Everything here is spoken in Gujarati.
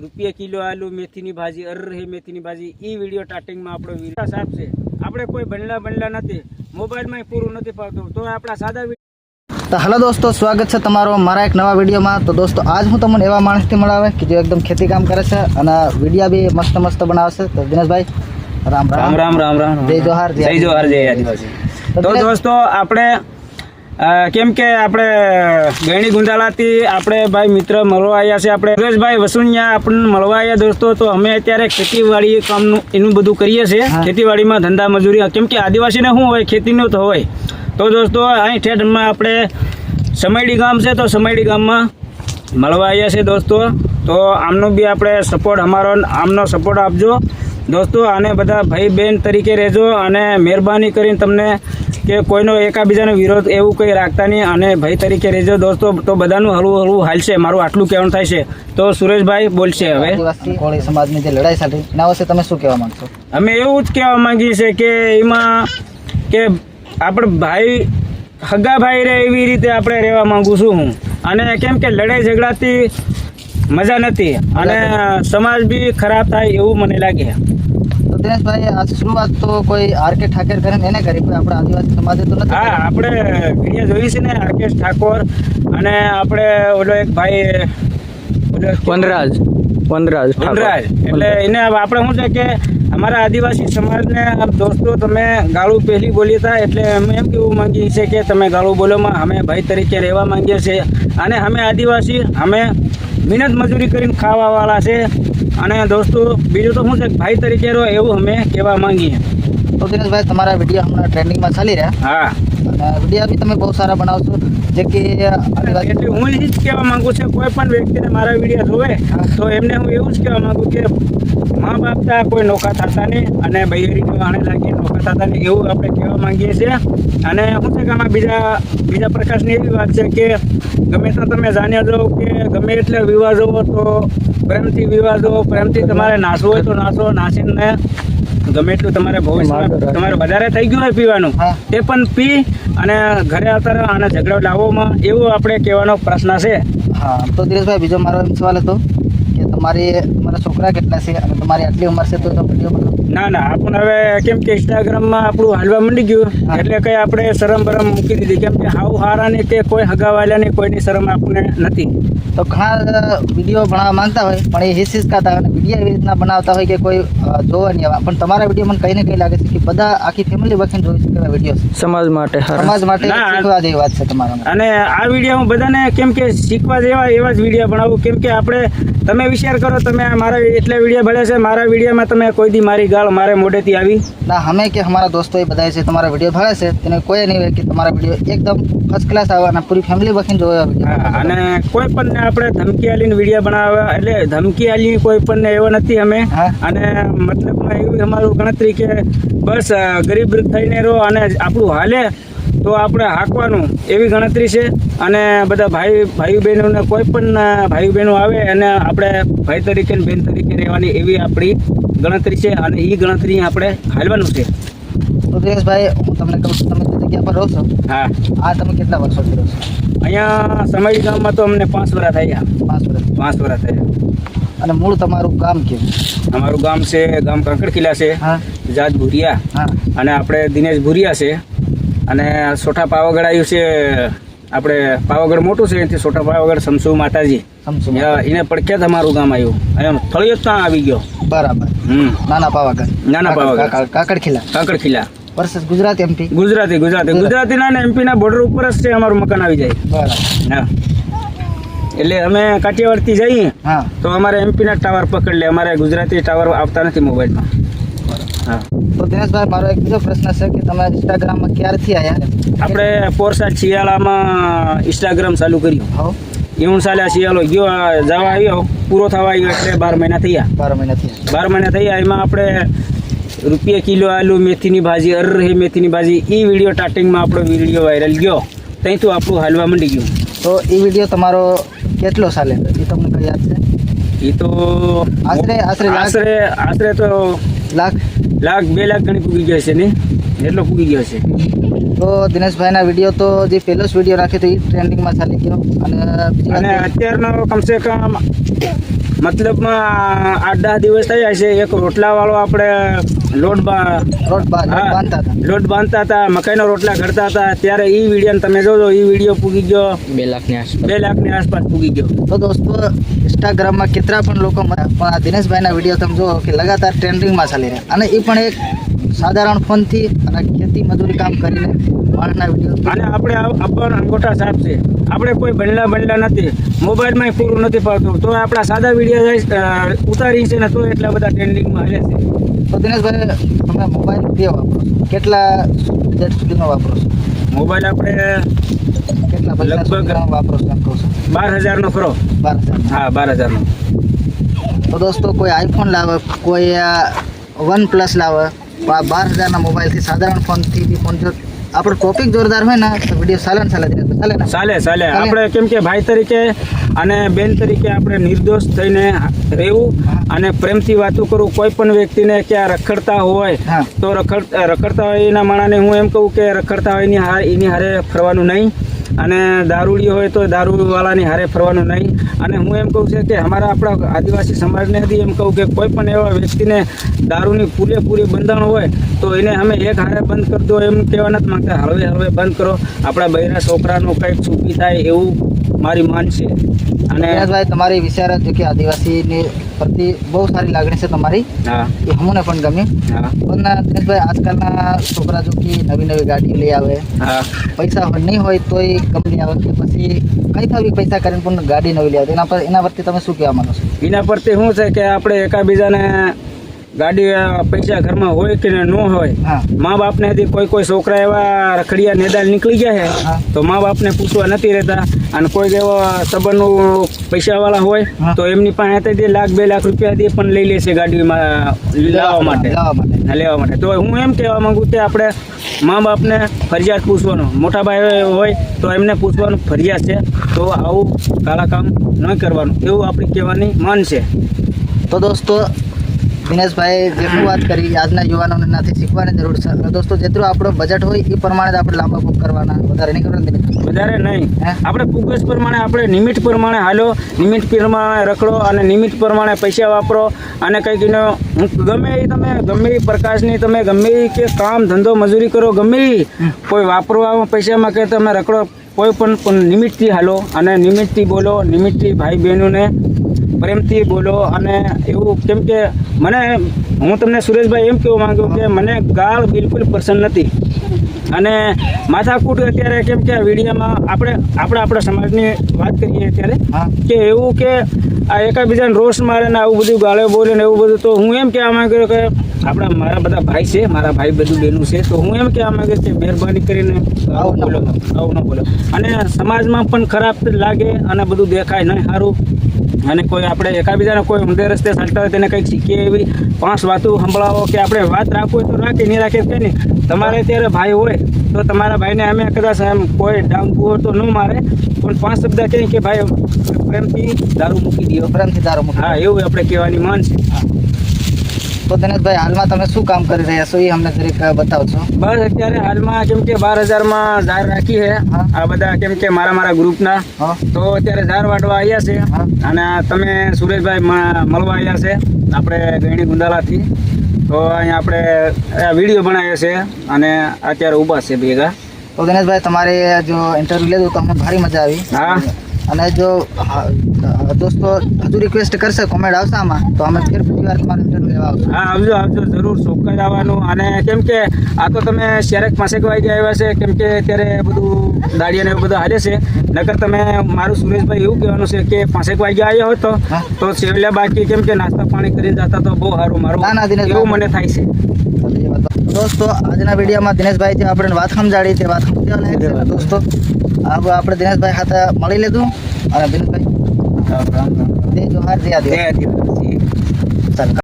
રૂપિયા કિલો આલુ, મેથીની ભાજી, અરહી મેથીની ભાજી, એ વિડીયો સ્ટાર્ટિંગમાં આપણો વિકાસ આપશે. આપણે કોઈ બંડલા નથી, મોબાઈલમાં પૂરું નથી પાવતું, તો આપણા સાદા તો હેલો દોસ્તો, સ્વાગત છે તમારો મારા એક નવા વિડીયોમાં. તો દોસ્તો આજ હું તમને એવા માણસથી મળાવે કે જે એકદમ ખેતી કામ કરે છે અને વિડીયા બી મસ્ત મસ્ત બનાવશે. તો દિનેશભાઈ રામ રામ રામ રામ રામ રામ, જય જોહાર, જય જોહાર, જય આદિવાસી. તો દોસ્તો આપણે કેમ કે આપણે ગયણી ગુંદાલાથી આપણે ભાઈ મિત્ર મળવા આવ્યા છે. આપણે સુરેશભાઈ વસુનિયા આપણને મળવા આવ્યા દોસ્તો. તો અમે અત્યારે ખેતીવાડી કામનું એનું બધું કરીએ છીએ. ખેતીવાડીમાં ધંધા મજૂરી, કેમ કે આદિવાસીને શું હોય, ખેતીનું તો હોય. તો દોસ્તો અહીં ઠેઠમાં આપણે સમયડી ગામ છે, તો સમયડી ગામમાં મળવા આવ્યા છે દોસ્તો. તો આમનો બી આપણે સપોર્ટ, આમનો સપોર્ટ આપજો દોસ્તો. અને બધા ભાઈ બહેન તરીકે રહેજો અને મહેરબાની કરીને તમને કે કોઈનો એકાબીજાનો વિરોધ એવું કંઈ રાખતા નહીં અને ભાઈ તરીકે રહેજો દોસ્તો. તો બધાનું હળવું હળવું હાલશે, મારું આટલું કહેવાનું થાય છે. તો સુરેશભાઈ બોલશે હવે. આદિવાસી કોળી સમાજની જે લડાઈ સાથે એના વિશે તમે શું કહેવા માંગશો? અમે એવું જ કહેવા માંગીએ છીએ કે એમાં કે આપણે ભાઈ હગા ભાઈ રહે એવી રીતે આપણે રહેવા માંગુ છું હું. અને કેમ કે લડાઈ ઝઘડાથી મજા નથી અને સમાજ બી ખરાબ થાય એવું મને લાગે. તો દિનેશભાઈ આ શરૂઆત તો કોઈ આરકે ઠાકર કરીને એને કરી, કોઈ આપણા આદિવાસી સમાજે તો નથી. હા, આપણે વિડીયો જોઈ છે ને, રાકેશ ઠાકોર અને આપણે ઓલો એક ભાઈ વનરાજ એટલે એને આપણે શું છે કે અમારા આદિવાસી સમાજને દોસ્તો તમે ગાળું પહેલી બોલી હતા, એટલે અમે એમ કેવું માંગીએ છીએ કે તમે ગાળું બોલોમાં અમે ભાઈ તરીકે રહેવા માંગીએ છીએ. અને અમે આદિવાસી, અમે મહેનત મજૂરી કરીને ખાવાવાળા છે. અને દોસ્તો બીજું તો શું છે, ભાઈ તરીકે રહો એવું અમે કહેવા માંગીએ. તો દિનેશભાઈ તમારા વિડીયો હમણાં ટ્રેન્ડિંગમાં ચાલી રહ્યા. હા, અને વિડીયો બી તમે બહુ સારા બનાવશો. જે કે એટલે હું એ જ કહેવા માંગુ છું, કોઈ પણ વ્યક્તિને મારા વિડીયો જોવે તો એમને હું એવું જ કહેવા માંગુ કે મા બાપતા કોઈ નોકા થતા નહીં અને બૈરીનો આણે લાગી નોકા થતા નહીં એવું આપણે કહેવા માંગીએ છીએ. અને શું છે કે આમાં બીજા પ્રકારની એવી વાત છે કે ગમે તો તમે જાણ્યા જાઓ કે ગમે એટલે વિવાહ જોવો તો પ્રેમથી વિવાહ જોવો, પ્રેમથી તમારે નાસવું હોય તો નાસો, નાસીને ગમે એટલું તમારે ભવિષ્યમાં તમારે વધારે થઈ ગયું હોય પીવાનું તે પણ પી અને ઘરે આવતા અને ઝઘડો લાવવામાં એવું આપણે કહેવાનો પ્રશ્ન છે. હા, તો દિનેશભાઈ બીજો મારો એમ સવાલ હતો કે તમારા છોકરા કેટલા છે અને તમારી આટલી ઉંમર છે તો વિડીયો બનાવો? ના, આપણને હવે કેમ કે ઇન્સ્ટાગ્રામમાં આપણું હાલવા માંડી ગયું એટલે કંઈ આપણે શરમ બરમ મૂકી દીધી. કેમ કે હાવ હારાની કે કોઈ હગાવાલાની કોઈની શરમ આપણને નથી. તો ઘણા વિડીયો બનાવવા માંગતા હોય પણ એ હિચકાતા હોય, વિડીયો એવી રીતના બનાવતા હોય કે કોઈ જોવા નહીં આવે. પણ તમારા વિડીયો મને કંઈ ને કંઈ લાગે છે કે બધા આખી ફેમિલી વખત જોઈ શકે એવા વિડીયો સમાજ માટે શીખવા જેવી વાત છે તમારા. અને આ વિડીયો હું બધાને કેમ કે શીખવા જેવા એવા જ વિડીયો બનાવું. કેમ કે આપણે તમે વિચાર કરો, તમે મારા એટલા વિડીયો ભલે છે, મારા વિડીયોમાં તમે કોઈ દી મારી ગાળ મારે મોઢેથી આવી ના. અમે કે અમારા દોસ્તો એ બધા છે તમારા વિડીયો ભલે છે તેને કોઈ નહીં હોય કે તમારા વિડીયો એકદમ ફર્સ્ટ ક્લાસ આવે અને પૂરી ફેમિલી વખત જોવા વિડીયો. અને કોઈ પણ આપણે ધમકી આલીને વિડીયો બનાવવા, એટલે ધમકી આલી કોઈ પણ એવો નથી અમે. અને મતલબમાં એવી અમારું ગણતરી કે બસ ગરીબ થઈને રહો અને આપણું હાલે તો આપણે હાંકવાનું એવી ગણતરી છે. અને બધા ભાઈ બહેનોને કોઈ પણ ભાઈ બહેનો આવે અને આપણે ભાઈ તરીકે બેન તરીકે રહેવાની એવી આપણી ગણતરી છે અને એ ગણતરી આપણે હાલવાનું છે. તો દિનેશભાઈ હું તમને કહું છું, તમે જે જગ્યા પર રહો છો હા, આ તમે કેટલા વર્ષોથી રહો છો? અહીંયા સમયડી ગામમાં તો અમને 5 વર્ષ થયા. 5 વર્ષ થયા. અને મૂળ તમારું ગામ કેવું? અમારું ગામ છે ગામ કાંકડખીલા છે, જાત ભુરિયા. અને આપણે દિનેશ ભુરિયા છે. અને સોટા પાવાગઢ આવ્યું છે, આપણે પાવાગઢ મોટું છે એનાથી સોટા પાવાગઢ સમસુ માતાજી એને પડખ્યા અમારું ગામ આવ્યું. એમ થળિયો ત્યાં આવી ગયો. બરાબર. નાના પાવાગઢ કાંકડખીલા વર્સેસ ગુજરાતી એમપી. ગુજરાતીના અને એમપીના બોર્ડર ઉપર જ છે અમારું મકાન આવી જાય. બરાબર. હા, એટલે અમે કાઠિયાવાડથી જઈએ તો અમારે એમપીના ટાવર પકડી લે, અમારે ગુજરાતી ટાવર આવતા નથી મોબાઈલમાં. હા. તો દિનેશભાઈ મારો એક બીજો પ્રશ્ન છે કે તમે ઇન્સ્ટાગ્રામમાં ક્યારથી આવ્યા? આપણે પોરસાદ શિયાળામાં ઇન્સ્ટાગ્રામ ચાલુ કર્યું. એવું સાલે શિયાળો ગયો જવા આવ્યો, પૂરો થવા આવ્યો એટલે 12 મહિના થયા. 12 મહિના થયા. એમાં આપણે રૂપિયા કિલો આલુ, મેથીની ભાજી, અરહી મેથીની ભાજી, એ વિડીયો સ્ટાર્ટિંગમાં આપણો વિડીયો વાયરલ ગયો. ત્યાંથી આપણું હાલવા માંડી ગયું. તો એ વિડીયો તમારો કેટલો ચાલે એ તમને કઈ યાદ છે? એ તો આશરે તો લાખ લાખ 2 લાખ ગણી પૂગી ગયો છે નહીં, એટલો પૂગી ગયો છે. તો દિનેશભાઈના વિડીયો તો જે પહેલો જ વિડીયો રાખ્યો તો એ ટ્રેન્ડિંગમાં ચાલી ગયો. અને બીજી અને વાત અત્યારનો કમસે કમ મતલબમાં 8-10 દિવસ થયા છે. એક રોટલાવાળો આપણે લોટ બાંધતા હતા. લોટ બાંધતા હતા, મકાઈનો રોટલા ઘડતા હતા, ત્યારે એ વિડીયો તમે જોજો, એ વિડીયો પૂગી ગયો 2 લાખની આસપાસ પૂગી ગયો. તો દોસ્તો ઇન્સ્ટાગ્રામમાં કેટલા પણ લોકો પણ આ દિનેશભાઈના વિડીયો તમે જુઓ કે લગાતાર ટ્રેન્ડિંગમાં ચાલી રહ્યા, અને એ પણ એક સાધારણ ફોનથી અને ખેતી મજૂરી કામ કરીને માણસના વિડીયો. અને આપણે આપણને અંગોઠા સાફ છે, આપણે કોઈ બંડલા નથી, મોબાઈલમાં પૂરું નથી પાડતું, તો આપણા સાદા વિડીયો ઉતારી છે ને તો એટલા બધા ટ્રેન્ડિંગમાં હાલે છે. તો દિનેશભાઈ તમે મોબાઈલ કેવો વાપરો છો, કેટલા બજેટ સુધીનો વાપરો છો, મોબાઈલ આપણે કેટલા પૈસા લગભગ સુધીનો વાપરો છો એમ કહું છું? 12,000 નો ખરો. 12,000. હા, 12,000 નો. તો દોસ્તો કોઈ આઈફોન લાવે, કોઈ OnePlus લાવે, 12,000ના મોબાઈલથી સાધારણ ફોનથી બી ફોન જો આપણો ટોપિક જોરદાર હોય ને તો વિડીયો ચાલે ને ચાલે. આપણે કેમ કે ભાઈ તરીકે અને બેન તરીકે આપણે નિર્દોષ થઈને રહેવું અને પ્રેમથી વાતો કરું. કોઈ પણ વ્યક્તિને કે આ રખડતા હોય હા. તો રખડતા હોય એના માણાને હું એમ કહું કે રખડતા હોય એની હારે ફરવાનું નહીં, અને દારૂડી હોય તો દારૂવાળાની હારે ફરવાનું નહીં. અને હું એમ કહું છું કે આપણા આદિવાસી સમાજને હજી એમ કહું કે કોઈ પણ એવા વ્યક્તિને દારૂની પૂરેપૂરી બંધાણ હોય તો એને અમે એક હારે બંધ કરી દો એમ કહેવા નથી માંગતા. હળવે બંધ કરો. આપણા બૈરા છોકરાનું કંઈક છૂપી થાય એવું મારી માન છે. અને દિનેશભાઈ તમારી વિચાર જો કે આદિવાસીની પ્રતિ બહુ સારી લાગણી છે તમારી, હા એ અમને પણ ગમી. હા પણ દિનેશભાઈ આજકાલના છોકરા જો કે નવી ગાડી લઈ આવે, હા પૈસા નહીં હોય તોય કંપની આવે કે પછી કઈ થવી પૈસા કરીને પણ ગાડી નવી લઈ આવે, એના પરથી તમે શું કહેવા માંગો છો? એના પરથી શું છે કે આપણે એકાબીજાને ગાડી પૈસા ઘરમાં હોય કે ન હોય, હા. મા બાપને હજી કોઈ છોકરા એવા રખડિયા નેદાલ નીકળી ગયા છે હા. તો મા બાપને પૂછવા નથી રહેતા. અને કોઈ એવો સંબંધનું પૈસાવાળા હોય હા. તો એમની પાસે લાખ 2 લાખ રૂપિયા દે પણ લઈ લે છે ગાડીમાં લેવા માટે. તો હું એમ કહેવા માંગુ કે આપણે મા બાપને ફરિયાદ પૂછવાનો, મોટા ભાઈ હોય તો એમને પૂછવાનું ફરિયાદ છે, તો આવું કાળા કામ ન કરવાનું એવું આપણી કહેવાની માન છે. તો દોસ્તો દિનેશભાઈ જેટલું વાત કરી આજના યુવાનોને નાથી શીખવાની જરૂર છે. અને દોસ્તો જેટલું આપણો બજેટ હોય એ પ્રમાણે જ આપણે લાંબા બુક કરવાના, વધારે નહીં કરવાના દિનેશભાઈ? વધારે નહીં. હે? આપણે ફોકસ પ્રમાણે, આપણે નિમિત પ્રમાણે હાલો, નિમિત પ્રમાણે રખડો અને નિમિત પ્રમાણે પૈસા વાપરો. અને કંઈક એનો ગમે એ પ્રકાશની તમે ગમે એ કે કામ ધંધો મજૂરી કરો, ગમે એ કોઈ વાપરવામાં પૈસામાં કે તમે રખડો, કોઈ પણ નિમિત્તથી હાલો અને નિમિત્તથી બોલો, નિમિત્તથી ભાઈ બહેનોને પ્રેમથી બોલો. અને એવું કેમ કે હું તમને સુરેશભાઈ એમ કહેવા માંગુ કે મને ગાળ બિલકુલ પસંદ નથી. અને માથાકૂટ અત્યારે કેમ કે વિડીયોમાં આપણા સમાજની વાત કરીએ અત્યારે હા. કે એવું કે આ એકાબીજાને રોષ મારે ને આવું બધું ગાળે બોલે ને એવું બધું, તો હું એમ કહેવા માંગ્યો કે મારા બધા ભાઈ છે, મારા ભાઈ બધું બહેનું છે, તો હું એમ કહેવા માંગે કે મહેરબાની કરીને આવું ન બોલો. અને સમાજમાં પણ ખરાબ લાગે અને બધું દેખાય નહીં સારું. અને કોઈ આપણે એકાબીજાને કોઈ ઊંધે રસ્તે ચાલતા હોય તેને કંઈક શીખીએ એવી 5 વાતો સંભળાવો કે આપણે વાત રાખવું હોય તો રાખી, નહીં રાખીએ કંઈ નહીં. તમારે અત્યારે ભાઈ હોય તો તમારા ભાઈને અમે કદાચ એમ કોઈ ડાંગવું હોય તો ન મારે, પણ 5 શબ્દ કહીએ કે ભાઈ પ્રેમથી દારૂ મૂકી દો, પ્રેમથી દારૂ મૂકી. હા એવું આપણે કહેવાની માન છે. તો દિનેશભાઈ હાલમાં તમે શું કામ કરી રહ્યા છો એ અમને જરીક બતાવજો. બસ અત્યારે હાલમાં કેમ કે 12,000માં ઝાડ રાખી છે હા. આ બધા કેમ કે મારા ગ્રુપના, હા. તો અત્યારે ઝાડ વાટવા આવ્યા છે. હા. અને તમે સુરેશભાઈ મળવા આવ્યા છે આપણે ગયણી ગુંદાલાથી, તો અહીંયા આપણે વિડીયો બનાવ્યો છે અને અત્યારે ઊભા છે ભેગા. તો દિનેશભાઈ તમારે જો ઇન્ટરવ્યુ લીધું તો અમને ભારી મજા આવી. હા. અને જો દોસ્તો હજુ રિક્વેસ્ટ કરશે, કોમેન્ટ આવશે આમાં, તો અમે ફેર બીજી વાર તમારું ઇન્ટરવ્યુ લેવા આવશું. હા આવજો જરૂર, ચોક્કસ આવવાનું. અને કેમ કે આ તો તમે શેરેક પાસે વાગે આવ્યા છે, કેમ કે અત્યારે બધું દાડિયા ને એવું બધું હાલે છે. નકર તમે મારું સુરેશભાઈ એવું કહેવાનું છે કે 5 વાગે આવ્યો હોત હા. તો છેલ્લા બાકી કેમ કે નાસ્તા પાણી કરીને જતા તો બહુ સારું ના, મારું દિનેશભાઈ. એવું મને થાય છે. દોસ્તો આજના વિડીયોમાં દિનેશભાઈ જે આપણે વાત સમજાડી તે વાત સમજવા લાયક છે. દોસ્તો આપણે દિનેશભાઈ સાથે મળી લીધું. અને દિનેશભાઈ જય જોહાર, જય આદિવાસી. ચાલો.